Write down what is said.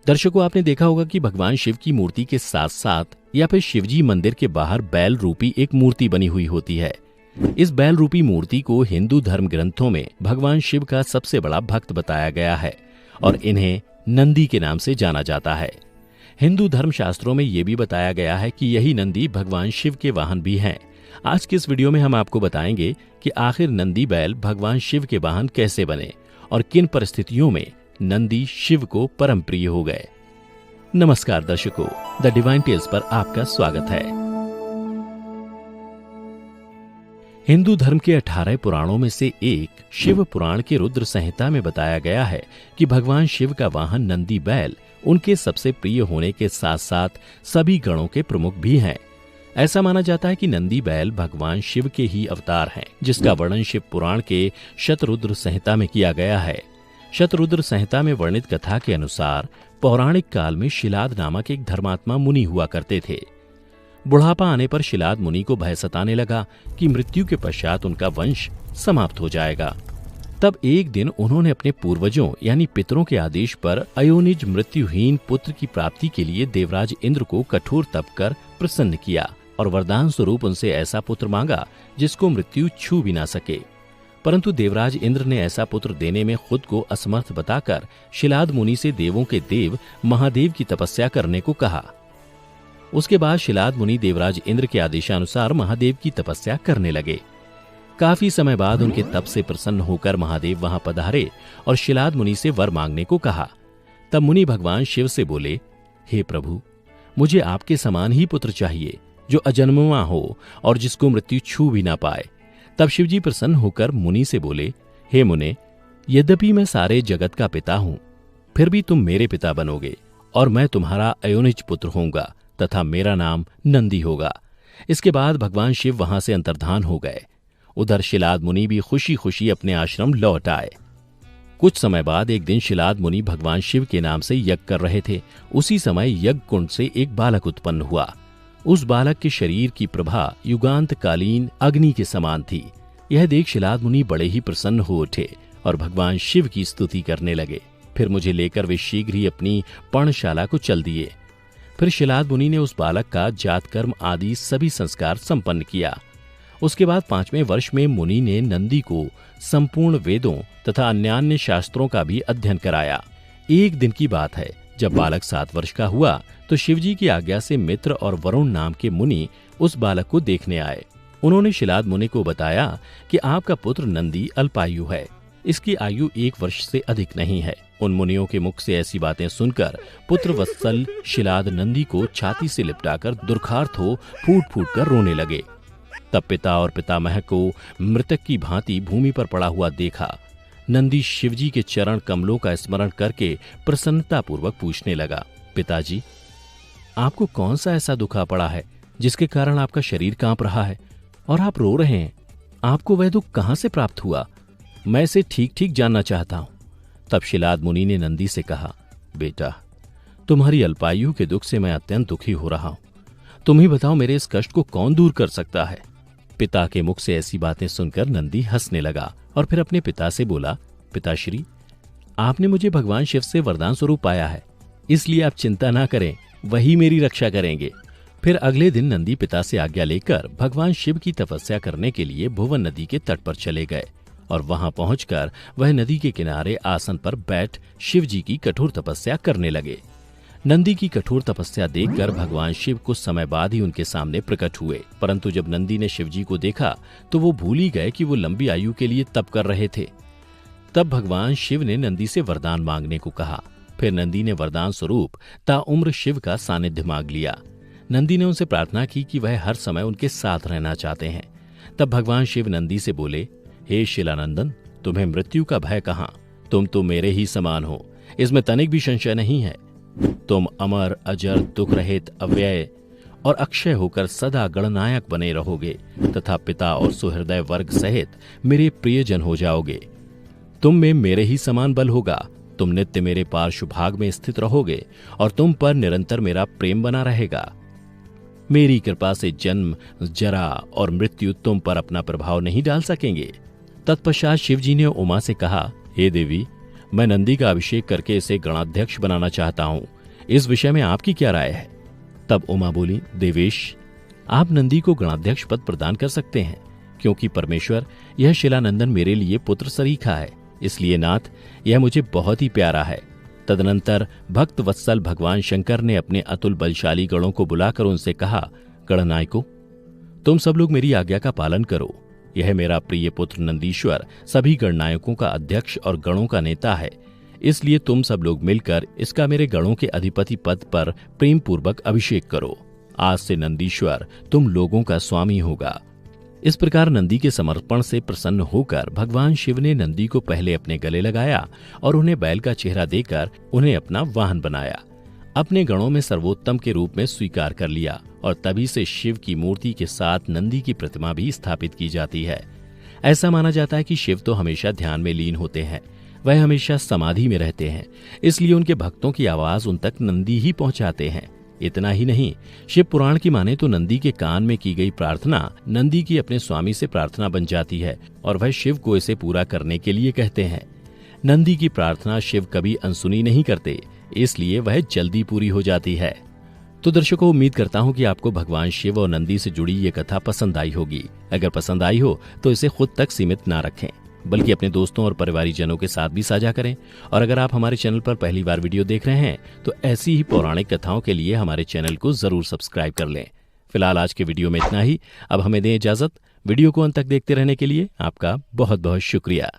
दर्शकों, आपने देखा होगा कि भगवान शिव की मूर्ति के साथ साथ या फिर शिवजी मंदिर के बाहर बैल रूपी एक मूर्ति बनी हुई होती है। इस बैल रूपी मूर्ति को हिंदू धर्म ग्रंथों में भगवान शिव का सबसे बड़ा भक्त बताया गया है और इन्हें नंदी के नाम से जाना जाता है। हिंदू धर्म शास्त्रों में यह भी बताया गया है कि यही नंदी भगवान शिव के वाहन भी हैं। आज के इस वीडियो में हम आपको बताएंगे कि आखिर नंदी बैल भगवान शिव के वाहन कैसे बने और किन परिस्थितियों में नंदी शिव को परम प्रिय हो गए। नमस्कार दर्शकों, द डिवाइन टेल्स पर आपका स्वागत है। हिंदू धर्म के 18 पुराणों में से एक शिव पुराण के रुद्र संहिता में बताया गया है कि भगवान शिव का वाहन नंदी बैल उनके सबसे प्रिय होने के साथ साथ सभी गणों के प्रमुख भी हैं। ऐसा माना जाता है कि नंदी बैल भगवान शिव के ही अवतार हैं, जिसका वर्णन शिव पुराण के शतरुद्र संहिता में किया गया है। शतरुद्र संहिता में वर्णित कथा के अनुसार पौराणिक काल में शिलाद नामक एक धर्मात्मा मुनि हुआ करते थे। बुढ़ापा आने पर शिलाद मुनि को भय सताने लगा कि मृत्यु के पश्चात उनका वंश समाप्त हो जाएगा। तब एक दिन उन्होंने अपने पूर्वजों यानी पितरों के आदेश पर अयोनिज मृत्युहीन पुत्र की प्राप्ति के लिए देवराज इंद्र को कठोर तप कर प्रसन्न किया और वरदान स्वरूप उनसे ऐसा पुत्र मांगा जिसको मृत्यु छू भी ना सके। परंतु देवराज इंद्र ने ऐसा पुत्र देने में खुद को असमर्थ बताकर शिलाद मुनि से देवों के देव महादेव की तपस्या करने को कहा। उसके बाद शिलाद मुनि देवराज इंद्र के आदेशानुसार महादेव की तपस्या करने लगे। काफी समय बाद उनके तप से प्रसन्न होकर महादेव वहां पधारे और शिलाद मुनि से वर मांगने को कहा। तब मुनि भगवान शिव से बोले, हे प्रभु, मुझे आपके समान ही पुत्र चाहिए जो अजन्मवा हो और जिसको मृत्यु छू भी ना पाए। तब शिवजी प्रसन्न होकर मुनि से बोले, हे मुने, यद्यपि मैं सारे जगत का पिता हूं, फिर भी तुम मेरे पिता बनोगे और मैं तुम्हारा अयोनिज पुत्र होऊंगा तथा मेरा नाम नंदी होगा। इसके बाद भगवान शिव वहां से अंतर्धान हो गए। उधर शिलाद मुनि भी खुशी खुशी अपने आश्रम लौट आए। कुछ समय बाद एक दिन शिलाद मुनि भगवान शिव के नाम से यज्ञ कर रहे थे। उसी समय यज्ञ कुंड से एक बालक उत्पन्न हुआ। उस बालक के शरीर की प्रभा युगांतकालीन अग्नि के समान थी। यह देख शिलाद मुनि बड़े ही प्रसन्न हो उठे और भगवान शिव की स्तुति करने लगे। फिर मुझे लेकर वे शीघ्र ही अपनी पर्णशाला को चल दिए। फिर शिलाद मुनि ने उस बालक का जातकर्म आदि सभी संस्कार संपन्न किया। उसके बाद 5वें वर्ष में मुनि ने नंदी को संपूर्ण वेदों तथा अन्यान्य शास्त्रों का भी अध्ययन कराया। एक दिन की बात है, जब बालक 7 वर्ष का हुआ तो शिवजी की आज्ञा से मित्र और वरुण नाम के मुनि उस बालक को देखने आए। उन्होंने शिलाद मुनि को बताया कि आपका पुत्र नंदी अल्पायु है, इसकी आयु 1 वर्ष से अधिक नहीं है। उन मुनियों के मुख से ऐसी बातें सुनकर पुत्र वत्सल शिलाद नंदी को छाती से लिपटाकर दुर्खार्थ हो फूट फूट कर रोने लगे। तब पिता और पितामह को मृतक की भांति भूमि पर पड़ा हुआ देखा। नंदी शिवजी के चरण कमलों का स्मरण करके प्रसन्नता पूर्वक पूछने लगा, पिताजी, आपको कौन सा ऐसा दुखा पड़ा है जिसके कारण आपका शरीर कांप रहा है और आप रो रहे हैं? आपको वह दुख कहां से प्राप्त हुआ? मैं इसे ठीक ठीक जानना चाहता हूं। तब शिलाद मुनि ने नंदी से कहा, बेटा, तुम्हारी अल्पायु के दुख से मैं अत्यंत दुखी हो रहा हूं। तुम ही बताओ, मेरे इस कष्ट को कौन दूर कर सकता है? पिता के मुख से ऐसी बातें सुनकर नंदी हंसने लगा और फिर अपने पिता से बोला, पिताश्री, आपने मुझे भगवान शिव से वरदान स्वरूप पाया है, इसलिए आप चिंता ना करें, वही मेरी रक्षा करेंगे। फिर अगले दिन नंदी पिता से आज्ञा लेकर भगवान शिव की तपस्या करने के लिए भुवन नदी के तट पर चले गए और वहां पहुंचकर वह नदी के किनारे आसन पर बैठ शिवजी की कठोर तपस्या करने लगे। नंदी की कठोर तपस्या देखकर भगवान शिव कुछ समय बाद ही उनके सामने प्रकट हुए। परंतु जब नंदी ने शिवजी को देखा तो वो भूल ही गए कि वो लंबी आयु के लिए तप कर रहे थे। तब भगवान शिव ने नंदी से वरदान मांगने को कहा। फिर नंदी ने वरदान स्वरूप ताउम्र शिव का सानिध्य मांग लिया। नंदी ने उनसे प्रार्थना की कि वह हर समय उनके साथ रहना चाहते हैं। तब भगवान शिव नंदी से बोले, हे शिलानंदन, तुम्हें मृत्यु का भय कहाँ? तुम तो मेरे ही समान हो, इसमें तनिक भी संशय नहीं है। तुम अमर, अजर, दुख रहित, अव्यय और अक्षय होकर सदा गणनायक बने रहोगे तथा पिता और सुहृदय वर्ग सहित मेरे प्रियजन हो जाओगे। तुम में मेरे ही समान बल होगा। तुम नित्य मेरे पार्श्व भाग में स्थित रहोगे और तुम पर निरंतर मेरा प्रेम बना रहेगा। मेरी कृपा से जन्म, जरा और मृत्यु तुम पर अपना प्रभाव नहीं डाल सकेंगे। तत्पश्चात शिवजी ने उमा से कहा, हे देवी, मैं नंदी का अभिषेक करके इसे गणाध्यक्ष बनाना चाहता हूँ। इस विषय में आपकी क्या राय है? तब उमा बोली, देवेश, आप नंदी को गणाध्यक्ष पद प्रदान कर सकते हैं, क्योंकि परमेश्वर यह शिलानंदन मेरे लिए पुत्र सरीखा है, इसलिए नाथ यह मुझे बहुत ही प्यारा है। तदनंतर भक्त वत्सल भगवान शंकर ने अपने अतुल बलशाली गणों को बुलाकर उनसे कहा, गणनायकों, तुम सब लोग मेरी आज्ञा का पालन करो। यह मेरा प्रिय पुत्र नंदीश्वर सभी गणनायकों का अध्यक्ष और गणों का नेता है, इसलिए तुम सब लोग मिलकर इसका मेरे गणों के अधिपति पद पर प्रेम पूर्वक अभिषेक करो। आज से नंदीश्वर तुम लोगों का स्वामी होगा। इस प्रकार नंदी के समर्पण से प्रसन्न होकर भगवान शिव ने नंदी को पहले अपने गले लगाया और उन्हें बैल का चेहरा देकर उन्हें अपना वाहन बनाया, अपने गणों में सर्वोत्तम के रूप में स्वीकार कर लिया, और तभी से शिव की मूर्ति के साथ नंदी की प्रतिमा भी स्थापित की जाती है। ऐसा माना जाता है कि शिव तो हमेशा ध्यान में लीन होते हैं, वह हमेशा समाधि में रहते हैं, इसलिए उनके भक्तों की आवाज उन तक नंदी ही पहुंचाते हैं। इतना ही नहीं, शिव पुराण की माने तो नंदी के कान में की गई प्रार्थना नंदी की अपने स्वामी से प्रार्थना बन जाती है, और वह शिव को इसे पूरा करने के लिए कहते हैं। नंदी की प्रार्थना शिव कभी अनसुनी नहीं करते, इसलिए वह जल्दी पूरी हो जाती है। तो दर्शकों, उम्मीद करता हूँ कि आपको भगवान शिव और नंदी से जुड़ी ये कथा पसंद आई होगी। अगर पसंद आई हो तो इसे खुद तक सीमित ना रखें, बल्कि अपने दोस्तों और परिवारीजनों के साथ भी साझा करें। और अगर आप हमारे चैनल पर पहली बार वीडियो देख रहे हैं तो ऐसी ही पौराणिक कथाओं के लिए हमारे चैनल को जरूर सब्सक्राइब कर लें। फिलहाल आज के वीडियो में इतना ही। अब हमें दें इजाजत। वीडियो को अंत तक देखते रहने के लिए आपका बहुत बहुत शुक्रिया।